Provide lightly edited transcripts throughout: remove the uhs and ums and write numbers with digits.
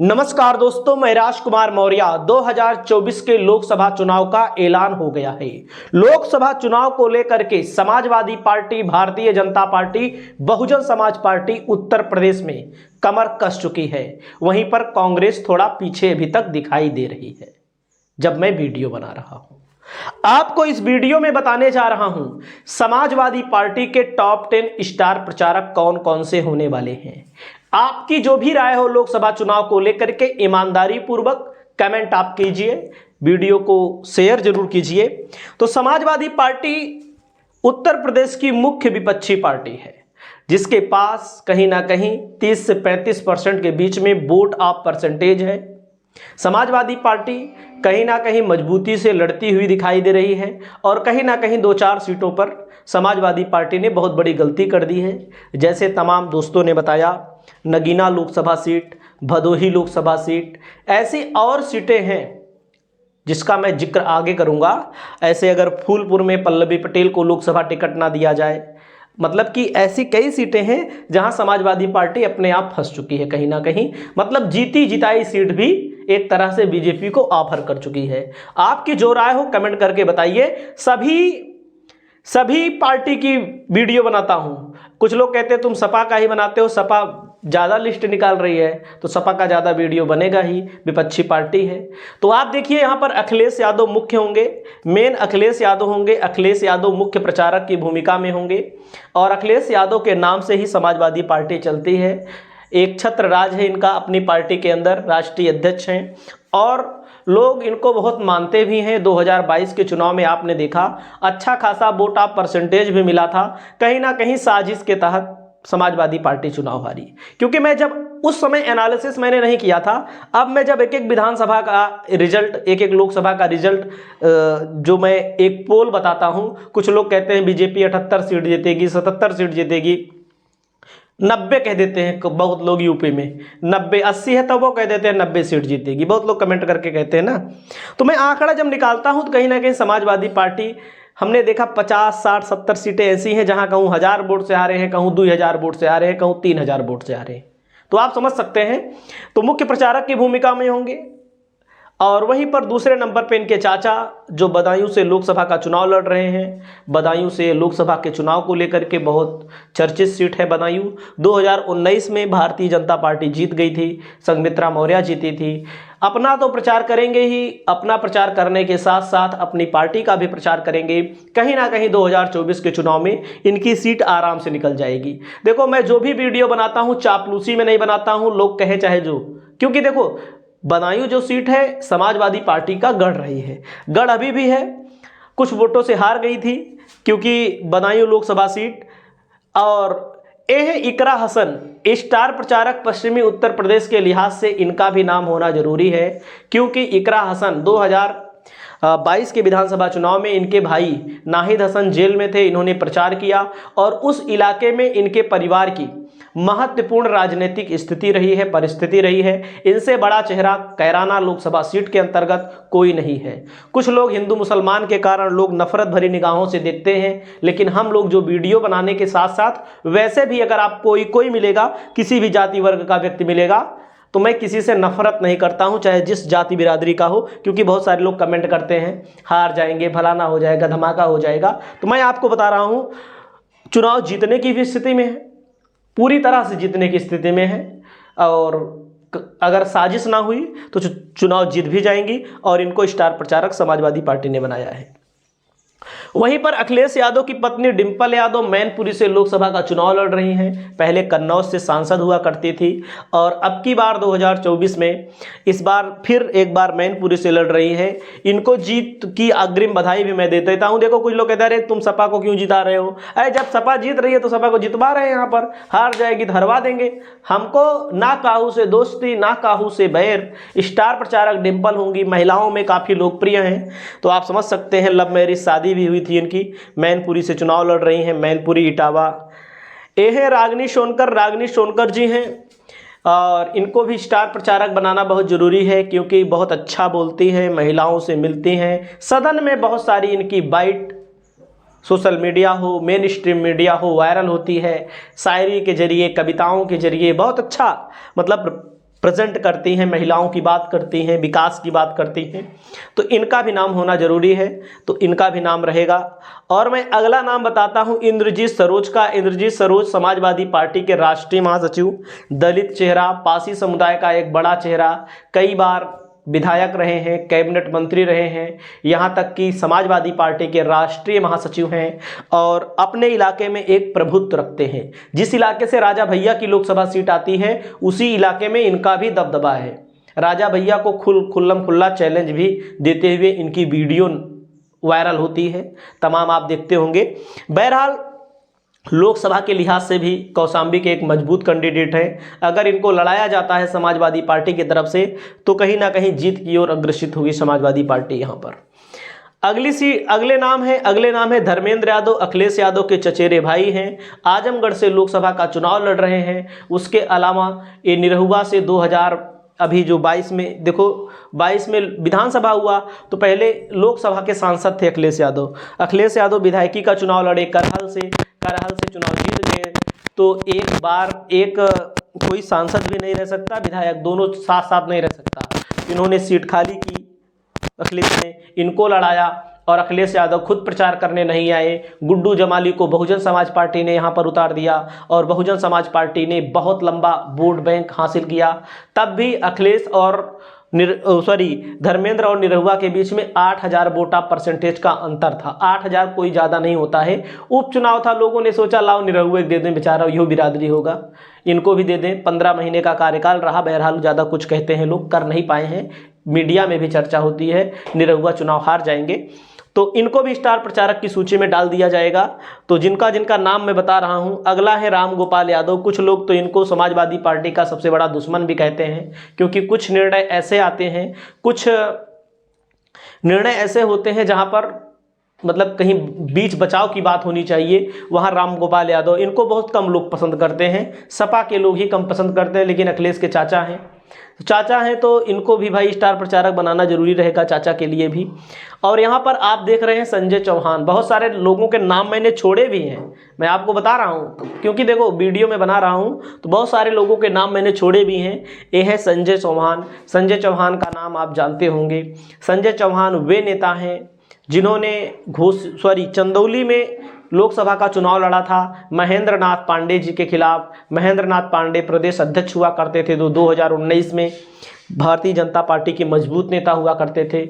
नमस्कार दोस्तों, मैं राजकुमार मौर्य। 2024 के लोकसभा चुनाव का ऐलान हो गया है। लोकसभा चुनाव को लेकर के Samajwadi party, Bharatiya Janata party, Bahujan Samaj party Uttar Pradesh में कमर कस चुकी है। वहीं पर कांग्रेस थोड़ा पीछे अभी तक दिखाई दे रही है। जब मैं वीडियो बना रहा हूं, आपको इस वीडियो में बताने जा रहा हूं समाजवादी पार्टी के टॉप 10 स्टार प्रचारक कौन कौन से होने वाले हैं। आपकी जो भी राय हो लोकसभा चुनाव को लेकर के ईमानदारी पूर्वक कमेंट आप कीजिए, वीडियो को शेयर जरूर कीजिए। तो समाजवादी पार्टी उत्तर प्रदेश की मुख्य विपक्षी पार्टी है, जिसके पास कहीं ना कहीं 30 से 35% के बीच में वोट ऑफ परसेंटेज है। समाजवादी पार्टी कहीं ना कहीं मजबूती से लड़ती हुई दिखाई दे रही है और कहीं ना कहीं 2-4 सीटों पर समाजवादी पार्टी ने बहुत बड़ी गलती कर दी है। जैसे तमाम दोस्तों ने बताया, नगीना लोकसभा सीट, भदोही लोकसभा सीट, ऐसी और सीटें हैं जिसका मैं जिक्र आगे करूंगा। ऐसे अगर फूलपुर में पल्लवी पटेल को लोकसभा टिकट ना दिया जाए, मतलब कि ऐसी कई सीटें हैं जहां समाजवादी पार्टी अपने आप फंस चुकी है कहीं ना कहीं। मतलब जीती जिताई सीट भी एक तरह से बीजेपी को ऑफर कर चुकी है। आपकी जो राय हो कमेंट करके बताइए। सभी पार्टी की वीडियो बनाता हूं। कुछ लोग कहते हैं तुम सपा का ही बनाते हो, सपा ज़्यादा लिस्ट निकाल रही है तो सपा का ज़्यादा वीडियो बनेगा ही, विपक्षी पार्टी है। तो आप देखिए, यहाँ पर अखिलेश यादव मुख्य होंगे, मेन अखिलेश यादव होंगे। अखिलेश यादव मुख्य प्रचारक की भूमिका में होंगे और अखिलेश यादव के नाम से ही समाजवादी पार्टी चलती है। एक छत्र राज है इनका अपनी पार्टी के अंदर, राष्ट्रीय अध्यक्ष हैं और लोग इनको बहुत मानते भी हैं। 2022 के चुनाव में आपने देखा अच्छा खासा वोट ऑफ परसेंटेज भी मिला था। कहीं ना कहीं साजिश के तहत समाजवादी पार्टी चुनाव हारी। क्योंकि मैं जब उस समय एनालिसिस मैंने नहीं किया था, अब मैं जब एक एक विधानसभा का रिजल्ट, एक एक लोकसभा का रिजल्ट जो मैं एक पोल बताता हूं, कुछ लोग कहते हैं बीजेपी 78 सीट जीतेगी, 77 सीट जीतेगी, 90 कह देते हैं बहुत लोग यूपी में, 90-80 है तो वो कह देते हैं 90 सीट जीतेगी। बहुत लोग कमेंट करके कहते हैं ना। तो मैं आंकड़ा जब निकालता हूं तो कहीं ना कहीं समाजवादी पार्टी, हमने देखा 50, 60, 70 सीटें ऐसी हैं जहां कहूं 1000 वोट से आ रहे हैं, कहूं 2000 वोट से आ रहे हैं, कहूं 3000 वोट से आ रहे हैं। तो आप समझ सकते हैं। तो मुख्य प्रचारक की भूमिका में होंगे और वहीं पर दूसरे नंबर पे इनके चाचा जो बदायूं से लोकसभा का चुनाव लड़ रहे हैं। बदायूं से लोकसभा के चुनाव को लेकर के बहुत चर्चित सीट है बदायूं। 2019 में भारतीय जनता पार्टी जीत गई थी, संघमित्रा मौर्य जीती थी। अपना तो प्रचार करेंगे ही, अपना प्रचार करने के साथ साथ अपनी पार्टी का भी प्रचार करेंगे। कहीं ना कहीं 2024 के चुनाव में इनकी सीट आराम से निकल जाएगी। देखो, मैं जो भी वीडियो बनाता हूँ चापलूसी में नहीं बनाता हूँ, लोग कहे चाहे जो, क्योंकि देखो बदायूं जो सीट है समाजवादी पार्टी का गढ़ रही है, गढ़ अभी भी है। कुछ वोटों से हार गई थी क्योंकि बदायूं लोकसभा सीट। और इकरा हसन स्टार प्रचारक पश्चिमी उत्तर प्रदेश के लिहाज से इनका भी नाम होना जरूरी है, क्योंकि इकरा हसन 2022 के विधानसभा चुनाव में इनके भाई नाहिद हसन जेल में थे। इन्होंने प्रचार किया और उस इलाके में इनके परिवार की महत्वपूर्ण राजनीतिक स्थिति रही है, परिस्थिति रही है। इनसे बड़ा चेहरा कैराना लोकसभा सीट के अंतर्गत कोई नहीं है। कुछ लोग हिंदू मुसलमान के कारण लोग नफरत भरी निगाहों से देखते हैं, लेकिन हम लोग जो वीडियो बनाने के साथ साथ वैसे भी अगर आप कोई मिलेगा, किसी भी जाति वर्ग का व्यक्ति मिलेगा, तो मैं किसी से नफरत नहीं करता हूं, चाहे जिस जाति बिरादरी का हो। क्योंकि बहुत सारे लोग कमेंट करते हैं हार जाएंगे, फलाना हो जाएगा, धमाका हो जाएगा। तो मैं आपको बता रहा हूं चुनाव जीतने की भी स्थिति में है, पूरी तरह से जीतने की स्थिति में है। और अगर साजिश ना हुई तो चुनाव जीत भी जाएंगी और इनको स्टार प्रचारक समाजवादी पार्टी ने बनाया है। वहीं पर अखिलेश यादव की पत्नी डिंपल यादव मैनपुरी से लोकसभा का चुनाव लड़ रही हैं। पहले कन्नौज से सांसद हुआ करती थी और अब की बार 2024 में इस बार फिर एक बार मैनपुरी से लड़ रही हैं। इनको जीत की अग्रिम बधाई भी मैं दे देता हूं। देखो, कुछ लोग कहते हैं तुम सपा को क्यों जिता रहे हो? अरे जब सपा जीत रही है तो सपा को जितवा रहे हैं, यहाँ पर हार जाएगी तो हरवा देंगे। हमको ना काहू से दोस्ती ना काहू से बैर। स्टार प्रचारक डिंपल होंगी, महिलाओं में काफ़ी लोकप्रिय हैं। तो आप समझ सकते हैं, लव मैरिज शादी भी हुई थी इनकी, मैनपुरी से चुनाव लड़ रही हैं, मैनपुरी इटावा। ये है रागिनी सोनकर जी हैं और इनको भी स्टार प्रचारक बनाना बहुत जरूरी है, क्योंकि बहुत अच्छा बोलती हैं, महिलाओं से मिलती हैं। सदन में बहुत सारी इनकी बाइट सोशल मीडिया हो, मेन स्ट्रीम मीडिया हो, वायरल होती है। शायरी के जरिए, कविताओं के जरिए बहुत अच्छा मतलब प्रेजेंट करती हैं, महिलाओं की बात करती हैं, विकास की बात करती हैं, तो इनका भी नाम होना जरूरी है, तो इनका भी नाम रहेगा। और मैं अगला नाम बताता हूं इंद्रजीत सरोज का। इंद्रजीत सरोज समाजवादी पार्टी के राष्ट्रीय महासचिव, दलित चेहरा, पासी समुदाय का एक बड़ा चेहरा, कई बार विधायक रहे हैं, कैबिनेट मंत्री रहे हैं, यहाँ तक कि समाजवादी पार्टी के राष्ट्रीय महासचिव हैं और अपने इलाके में एक प्रभुत्व रखते हैं। जिस इलाके से राजा भैया की लोकसभा सीट आती है उसी इलाके में इनका भी दबदबा है। राजा भैया को खुल्लम खुल्ला चैलेंज भी देते हुए इनकी वीडियो वायरल होती है, तमाम आप देखते होंगे। बहरहाल लोकसभा के लिहाज से भी कौशाम्बी के एक मजबूत कैंडिडेट है। अगर इनको लड़ाया जाता है समाजवादी पार्टी की तरफ से तो कहीं ना कहीं जीत की ओर अग्रसित होगी समाजवादी पार्टी। यहाँ पर अगले नाम है धर्मेंद्र यादव। अखिलेश यादव के चचेरे भाई हैं, आजमगढ़ से लोकसभा का चुनाव लड़ रहे हैं। उसके अलावा ये निरहुआ से 2000 अभी जो 22 में देखो 22 में विधानसभा हुआ तो पहले लोकसभा के सांसद थे अखिलेश यादव। अखिलेश यादव विधायकी का चुनाव लड़े, करहल से चुनाव जीत गए। तो एक बार कोई सांसद भी नहीं रह सकता, विधायक दोनों साथ साथ नहीं रह सकता। इन्होंने सीट खाली की, अखिलेश ने इनको लड़ाया और अखिलेश यादव खुद प्रचार करने नहीं आए। गुड्डू जमाली को बहुजन समाज पार्टी ने यहाँ पर उतार दिया और बहुजन समाज पार्टी ने बहुत लंबा वोट बैंक हासिल किया। तब भी अखिलेश और धर्मेंद्र और निरहुआ के बीच में 8000 वोटा परसेंटेज का अंतर था। 8000 कोई ज़्यादा नहीं होता है। उपचुनाव था, लोगों ने सोचा लाओ निरहुआ दे दें, बेचारा यो बिरादरी होगा, इनको भी दे दें। 15 महीने का कार्यकाल रहा, बहरहाल ज़्यादा कुछ कहते हैं लोग, कर नहीं पाए हैं। मीडिया में भी चर्चा होती है निरहुआ चुनाव हार जाएंगे, तो इनको भी स्टार प्रचारक की सूची में डाल दिया जाएगा। तो जिनका नाम मैं बता रहा हूं, अगला है राम गोपाल यादव। कुछ लोग तो इनको समाजवादी पार्टी का सबसे बड़ा दुश्मन भी कहते हैं, क्योंकि कुछ निर्णय ऐसे आते हैं, कुछ निर्णय ऐसे होते हैं जहां पर मतलब कहीं बीच बचाव की बात होनी चाहिए, वहां राम गोपाल यादव, इनको बहुत कम लोग पसंद करते हैं। सपा के लोग ही कम पसंद करते हैं, लेकिन अखिलेश के चाचा हैं तो इनको भी भाई स्टार प्रचारक बनाना जरूरी रहेगा, चाचा के लिए भी। और यहाँ पर आप देख रहे हैं संजय चौहान। बहुत सारे लोगों के नाम मैंने छोड़े भी हैं, मैं आपको बता रहा हूँ, क्योंकि देखो वीडियो में बना रहा हूँ तो बहुत सारे लोगों के नाम मैंने छोड़े भी हैं। ये है संजय चौहान। संजय चौहान का नाम आप जानते होंगे। संजय चौहान वे नेता हैं जिन्होंने चंदौली में लोकसभा का चुनाव लड़ा था महेंद्र नाथ पांडे जी के खिलाफ। महेंद्र नाथ पांडे प्रदेश अध्यक्ष हुआ करते थे, 2019 में भारतीय जनता पार्टी के मजबूत नेता हुआ करते थे।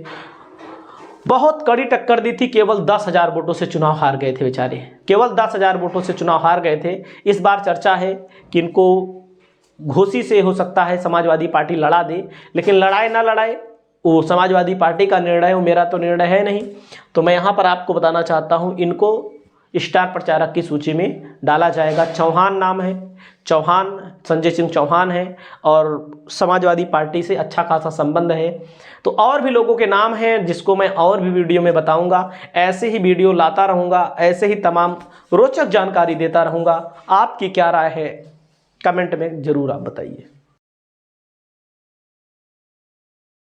बहुत कड़ी टक्कर दी थी, केवल 10,000 वोटों से चुनाव हार गए थे बेचारे, केवल 10,000 वोटों से चुनाव हार गए थे। इस बार चर्चा है कि इनको घोसी से हो सकता है समाजवादी पार्टी लड़ा दे, लेकिन लड़ाए ना लड़ाए वो समाजवादी पार्टी का निर्णय, वो मेरा तो निर्णय है नहीं। तो मैं यहाँ पर आपको बताना चाहता हूँ, इनको स्टार प्रचारक की सूची में डाला जाएगा। चौहान नाम है, चौहान संजय सिंह चौहान है और समाजवादी पार्टी से अच्छा खासा संबंध है। तो और भी लोगों के नाम हैं जिसको मैं और भी वीडियो में बताऊंगा। ऐसे ही वीडियो लाता रहूँगा, ऐसे ही तमाम रोचक जानकारी देता रहूँगा। आपकी क्या राय है कमेंट में ज़रूर आप बताइए।